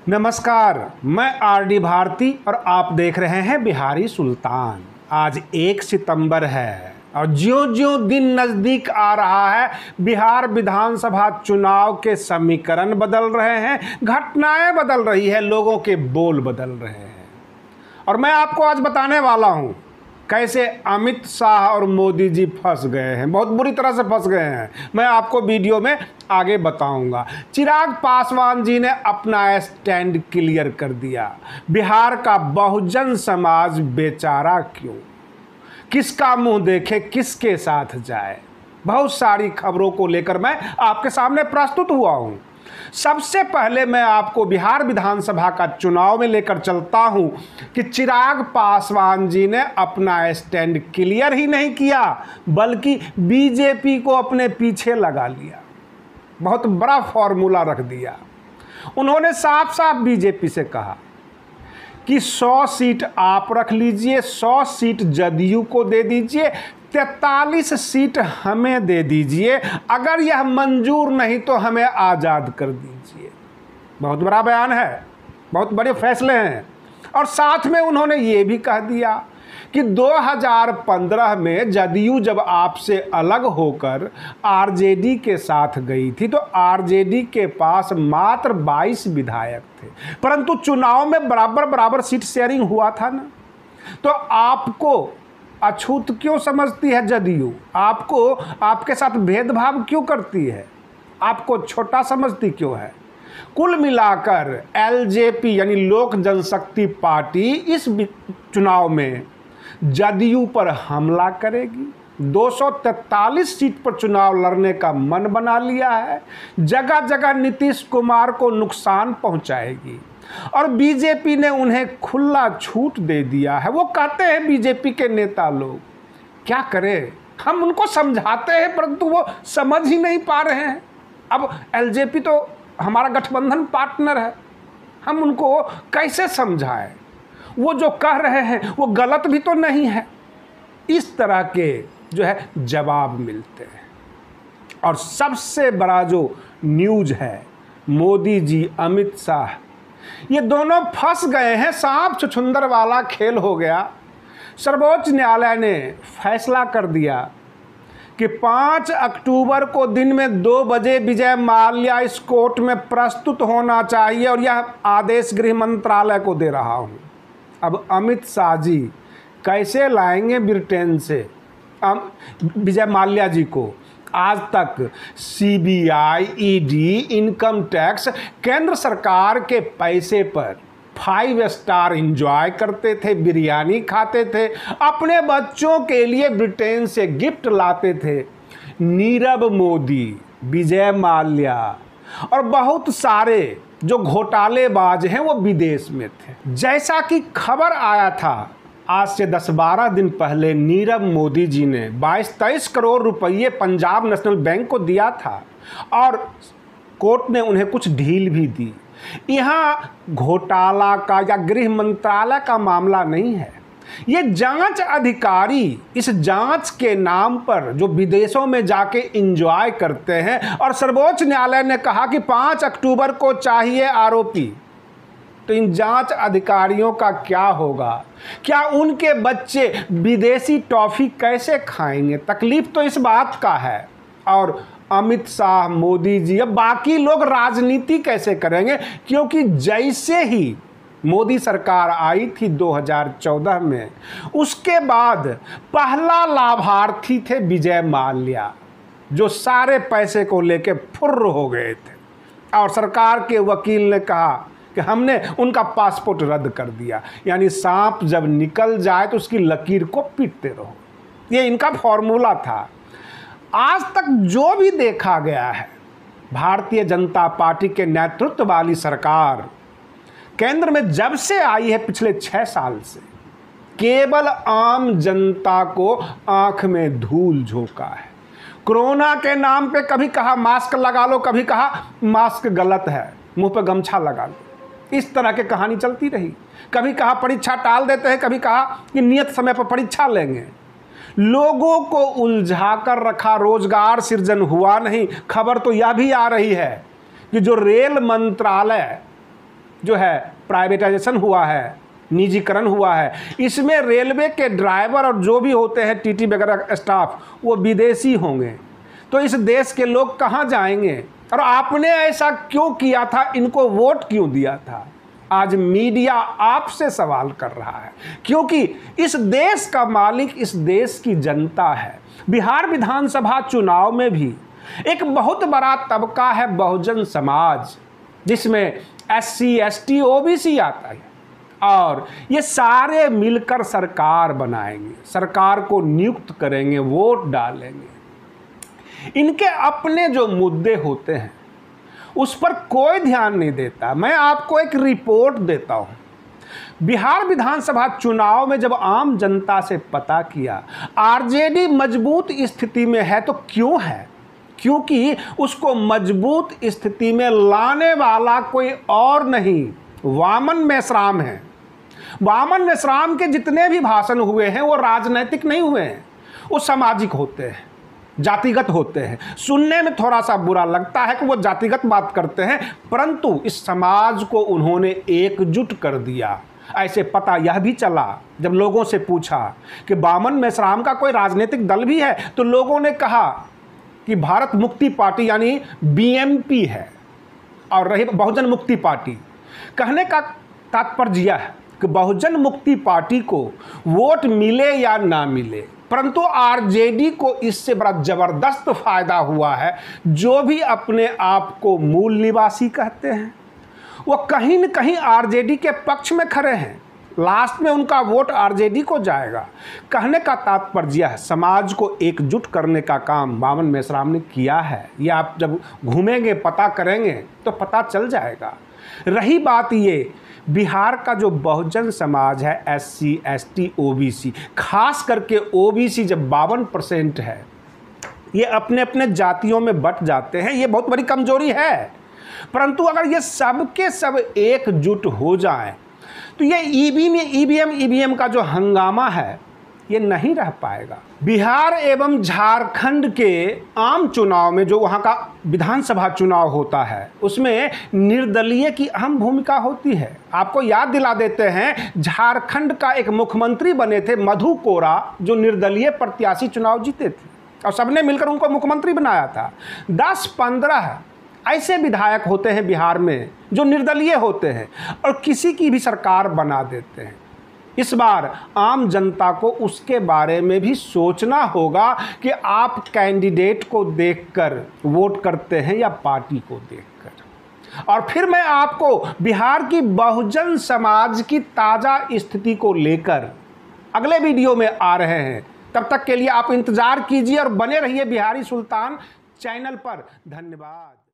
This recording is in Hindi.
नमस्कार, मैं आरडी भारती और आप देख रहे हैं बिहारी सुल्तान। आज 1 सितंबर है और ज्यों-ज्यों दिन नज़दीक आ रहा है, बिहार विधानसभा चुनाव के समीकरण बदल रहे हैं, घटनाएं बदल रही है, लोगों के बोल बदल रहे हैं। और मैं आपको आज बताने वाला हूं कैसे अमित शाह और मोदी जी फंस गए हैं, बहुत बुरी तरह से फंस गए हैं। मैं आपको वीडियो में आगे बताऊंगा। चिराग पासवान जी ने अपना स्टैंड क्लियर कर दिया। बिहार का बहुजन समाज बेचारा क्यों, किसका मुंह देखे, किसके साथ जाए, बहुत सारी खबरों को लेकर मैं आपके सामने प्रस्तुत हुआ हूं। सबसे पहले मैं आपको बिहार विधानसभा का चुनाव में लेकर चलता हूं कि चिराग पासवान जी ने अपना स्टैंड क्लियर ही नहीं किया, बल्कि बीजेपी को अपने पीछे लगा लिया। बहुत बड़ा फॉर्मूला रख दिया। उन्होंने साफ साफ बीजेपी से कहा कि 100 सीट आप रख लीजिए, 100 सीट जदयू को दे दीजिए, 43 सीट हमें दे दीजिए, अगर यह मंजूर नहीं तो हमें आज़ाद कर दीजिए। बहुत बड़ा बयान है, बहुत बड़े फैसले हैं। और साथ में उन्होंने ये भी कह दिया कि 2015 में जदयू जब आपसे अलग होकर आरजेडी के साथ गई थी तो आरजेडी के पास मात्र 22 विधायक थे, परंतु चुनाव में बराबर सीट शेयरिंग हुआ था ना। तो आपको अछूत क्यों समझती है जदयू? आपको आपके साथ भेदभाव क्यों करती है? आपको छोटा समझती क्यों है? कुल मिलाकर एलजेपी यानी लोक जनशक्ति पार्टी इस चुनाव में जदयू पर हमला करेगी। 243 सीट पर चुनाव लड़ने का मन बना लिया है। जगह जगह नीतीश कुमार को नुकसान पहुंचाएगी और बीजेपी ने उन्हें खुला छूट दे दिया है। वो कहते हैं बीजेपी के नेता लोग, क्या करें, हम उनको समझाते हैं परंतु वो समझ ही नहीं पा रहे हैं। अब एलजेपी तो हमारा गठबंधन पार्टनर है, हम उनको कैसे समझाएं? वो जो कह रहे हैं वो गलत भी तो नहीं है। इस तरह के जो है जवाब मिलते हैं। और सबसे बड़ा जो न्यूज़ है, मोदी जी अमित शाह ये दोनों फंस गए हैं। सांप छुछुंदर वाला खेल हो गया। सर्वोच्च न्यायालय ने फैसला कर दिया कि 5 अक्टूबर को दिन में 2 बजे विजय माल्या इस कोर्ट में प्रस्तुत होना चाहिए और यह आदेश गृह मंत्रालय को दे रहा हूं। अब अमित शाह जी कैसे लाएंगे ब्रिटेन से विजय माल्या जी को? आज तक सीबीआई, ईडी, इनकम टैक्स केंद्र सरकार के पैसे पर 5 स्टार एंजॉय करते थे, बिरयानी खाते थे, अपने बच्चों के लिए ब्रिटेन से गिफ्ट लाते थे। नीरव मोदी, विजय माल्या और बहुत सारे जो घोटालेबाज हैं वो विदेश में थे। जैसा कि खबर आया था आज से 10-12 दिन पहले, नीरव मोदी जी ने 22-23 करोड़ रुपये पंजाब नेशनल बैंक को दिया था और कोर्ट ने उन्हें कुछ ढील भी दी। यहाँ घोटाला का या गृह मंत्रालय का मामला नहीं है, ये जांच अधिकारी इस जांच के नाम पर जो विदेशों में जाके एंजॉय करते हैं। और सर्वोच्च न्यायालय ने कहा कि 5 अक्टूबर को चाहिए आरोपी। तो इन जांच अधिकारियों का क्या होगा? क्या उनके बच्चे विदेशी टॉफी कैसे खाएंगे? तकलीफ तो इस बात का है। और अमित शाह, मोदी जी, अब बाकी लोग राजनीति कैसे करेंगे? क्योंकि जैसे ही मोदी सरकार आई थी 2014 में, उसके बाद पहला लाभार्थी थे विजय माल्या, जो सारे पैसे को लेके फुर्र हो गए थे और सरकार के वकील ने कहा कि हमने उनका पासपोर्ट रद्द कर दिया। यानी सांप जब निकल जाए तो उसकी लकीर को पीटते रहो, ये इनका फॉर्मूला था। आज तक जो भी देखा गया है, भारतीय जनता पार्टी के नेतृत्व वाली सरकार केंद्र में जब से आई है पिछले 6 साल से, केवल आम जनता को आंख में धूल झोंका है। कोरोना के नाम पे कभी कहा मास्क लगा लो, कभी कहा मास्क गलत है, मुंह पे गमछा लगा लो। इस तरह की कहानी चलती रही। कभी कहा परीक्षा टाल देते हैं, कभी कहा कि नियत समय पर परीक्षा लेंगे। लोगों को उलझा कर रखा, रोजगार सृजन हुआ नहीं। खबर तो यह भी आ रही है कि जो रेल मंत्रालय जो है प्राइवेटाइजेशन हुआ है, निजीकरण हुआ है, इसमें रेलवे के ड्राइवर और जो भी होते हैं टीटी वगैरह स्टाफ वो विदेशी होंगे, तो इस देश के लोग कहाँ जाएंगे? और आपने ऐसा क्यों किया था? इनको वोट क्यों दिया था? आज मीडिया आपसे सवाल कर रहा है, क्योंकि इस देश का मालिक इस देश की जनता है। बिहार विधानसभा चुनाव में भी एक बहुत बड़ा तबका है बहुजन समाज, जिसमें SC ST OBC आता है, और ये सारे मिलकर सरकार बनाएंगे, सरकार को नियुक्त करेंगे, वोट डालेंगे। इनके अपने जो मुद्दे होते हैं उस पर कोई ध्यान नहीं देता। मैं आपको एक रिपोर्ट देता हूं। बिहार विधानसभा चुनाव में जब आम जनता से पता किया RJD मजबूत स्थिति में है, तो क्यों है? क्योंकि उसको मजबूत स्थिति में लाने वाला कोई और नहीं, वामन मेश्राम है। वामन मेश्राम के जितने भी भाषण हुए हैं वो राजनैतिक नहीं हुए हैं, वो सामाजिक होते हैं, जातिगत होते हैं। सुनने में थोड़ा सा बुरा लगता है कि वो जातिगत बात करते हैं, परंतु इस समाज को उन्होंने एकजुट कर दिया। ऐसे पता यह भी चला, जब लोगों से पूछा कि वामन मेश्राम का कोई राजनीतिक दल भी है, तो लोगों ने कहा कि भारत मुक्ति पार्टी यानी BMP है, और रही बहुजन मुक्ति पार्टी। कहने का तात्पर्य यह है कि बहुजन मुक्ति पार्टी को वोट मिले या ना मिले, परंतु RJD को इससे बड़ा जबरदस्त फायदा हुआ है। जो भी अपने आप को मूल निवासी कहते हैं वो कहीं न कहीं RJD के पक्ष में खड़े हैं, लास्ट में उनका वोट RJD को जाएगा। कहने का तात्पर्य है समाज को एकजुट करने का काम वामन मेश्राम ने किया है। ये आप जब घूमेंगे पता करेंगे तो पता चल जाएगा। रही बात ये, बिहार का जो बहुजन समाज है SC ST OBC, खास करके OBC जब 52% है, ये अपने अपने जातियों में बट जाते हैं, ये बहुत बड़ी कमजोरी है। परंतु अगर ये सब के सब एकजुट हो जाएं तो ये EVM का जो हंगामा है ये नहीं रह पाएगा। बिहार एवं झारखंड के आम चुनाव में जो वहाँ का विधानसभा चुनाव होता है उसमें निर्दलीय की अहम भूमिका होती है। आपको याद दिला देते हैं, झारखंड का एक मुख्यमंत्री बने थे मधु कोरा, जो निर्दलीय प्रत्याशी चुनाव जीते थे और सबने मिलकर उनको मुख्यमंत्री बनाया था। 10-15 ऐसे विधायक होते हैं बिहार में जो निर्दलीय होते हैं और किसी की भी सरकार बना देते हैं। इस बार आम जनता को उसके बारे में भी सोचना होगा कि आप कैंडिडेट को देखकर वोट करते हैं या पार्टी को देखकर। और फिर मैं आपको बिहार की बहुजन समाज की ताज़ा स्थिति को लेकर अगले वीडियो में आ रहे हैं। तब तक के लिए आप इंतज़ार कीजिए और बने रहिए बिहारी सुल्तान चैनल पर। धन्यवाद।